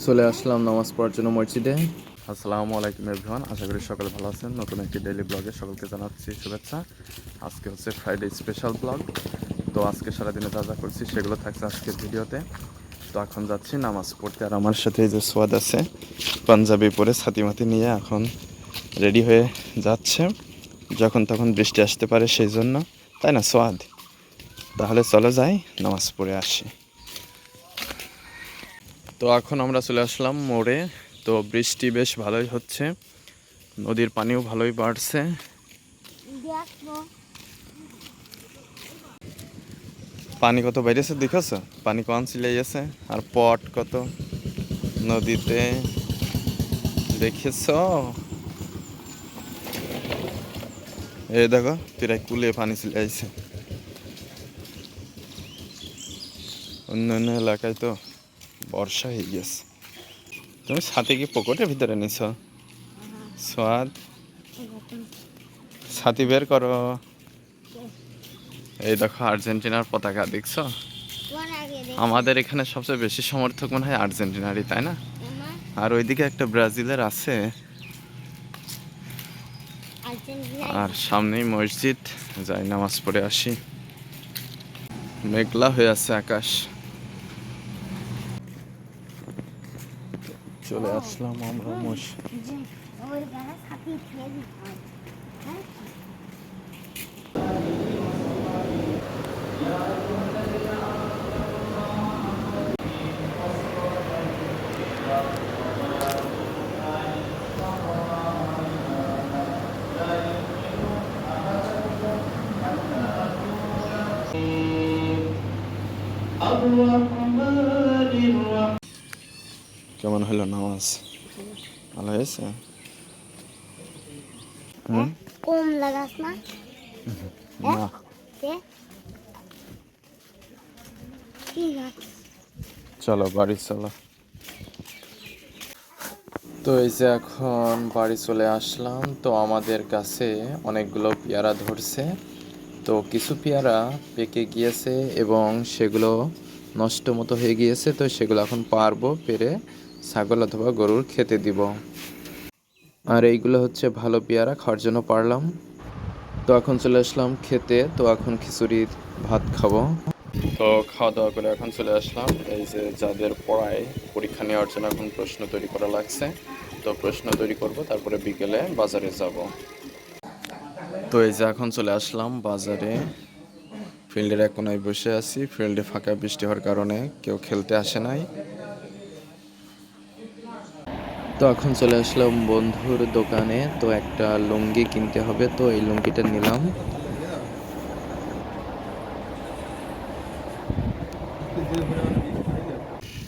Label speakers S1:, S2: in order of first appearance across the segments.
S1: চলে আসলাম নামাজ পড়ার জন্য মসজিদে। আসসালামু আলাইকুম এভরিওয়ান, আশা করি সকালে ভালো আছেন। নতুন একটি ডেইলি ব্লগে সকলকে জানাচ্ছি শুভেচ্ছা। আজকে হচ্ছে ফ্রাইডে স্পেশাল ব্লগ। তো আজকে সারাদিনে যা যা করছি সেগুলো থাকছে আজকের ভিডিওতে। তো এখন যাচ্ছি নামাজ পড়তে, আর আমার সাথে এই যে সোয়াদ আছে, পাঞ্জাবি পরে ছাতিমাতি নিয়ে এখন রেডি হয়ে যাচ্ছে। যখন তখন বৃষ্টি আসতে পারে সেই জন্য, তাই না সোয়াদ? তাহলে চলো যাই, নামাজ পড়ে আসি। তো এখন আমরা চলে আসলাম মোড়ে। তো বৃষ্টি বেশ ভালোই হচ্ছে, নদীর পানিও ভালোই বাড়ছে। পানি কত বাইরেছে দেখছ? পানি কম চিলাই আছে, আর পট কত নদীতে দেখেছ? এই দেখো প্রায় কুলে পানি চলে আইছে। অন্য অন্য এলাকায় তো বর্ষা হয়ে গেছে। তুমি ছাতি কি পকেটের ভিতরে নিছ? সোয়াদ, ছাতি বের করো। এই দেখো আর্জেন্টিনার পতাকা দেখছো? আমাদের এখানে সবচেয়ে বেশি সমর্থক মনে হয় আর্জেন্টিনারই, তাই না? আর ওইদিকে একটা ব্রাজিলের আছে। আর সামনেই মসজিদ, যাই নামাজ পড়ে আসি। মেঘলা হয়ে আছে আকাশ। চলে আসলাম আমরা মসজিদ। কেমন হলো নামাজ? ভালো হয়েছে?
S2: কম লাগাস না?
S1: না, চলো বাড়ি চলো। তো এই যে এখন বাড়ি চলে আসলাম। তো আমাদের কাছে অনেকগুলো পেয়ারা ধরছে। তো কিছু পেয়ারা পেকে গিয়েছে এবং সেগুলো নষ্ট মতো হয়ে গিয়েছে। তো সেগুলো এখন পারবো, পেরে ছাগল অথবা গরুর খেতে দিব। আর এইগুলো হচ্ছে ভালো পেয়ারা, খাওয়ার জন্য পারলাম। তো এখন চলে আসলাম খেতে। তো এখন খিচুড়ির ভাত খাবো। তো খাওয়া দাওয়া করে এখন চলে আসলাম এই যে যাদের পড়ায় পরীক্ষা নেওয়ার জন্য এখন প্রশ্ন তৈরি করা লাগছে। তো প্রশ্ন তৈরি করব, তারপরে বিকেলে বাজারে যাব। তো এই যে এখন চলে আসলাম বাজারে। ফিল্ডের এক কোনায় বসে আছি। ফিল্ডে ফাঁকা, বৃষ্টি হওয়ার কারণে কেউ খেলতে আসে নাই। তো এখন চলে আসলাম বন্ধুর দোকানে। তো একটা লুঙ্গি কিনতে হবে, তো এই লুঙ্গিটা নিলাম।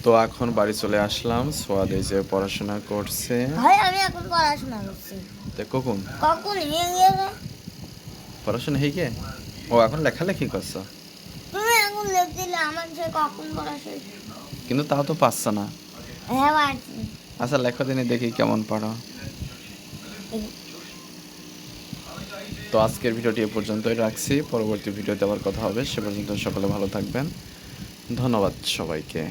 S1: তো এখন বাড়ি চলে আসলাম। সোয়াদ এই যে পড়াশোনা করছে।
S2: ভাই আমি এখন পড়াশোনা করছি।
S1: তো কখন
S2: কখন নিয়ে গেলে?
S1: পড়াশোনা হয়ে গে? ও এখন লেখালেখি করছো?
S2: তুমি এখন লিখছিলে, আমার সে কখন পড়াশোনা?
S1: কিন্তু তাও তো পারছো না।
S2: হ্যাঁ পারছি।
S1: আচ্ছা লেখো দিনে দেখি কেমন পারো। তো আজকের ভিডিওটি এ পর্যন্তই রাখছি। পরবর্তী ভিডিওতে আবার কথা হবে। সে পর্যন্ত সকলে ভালো থাকবেন। ধন্যবাদ সবাইকে।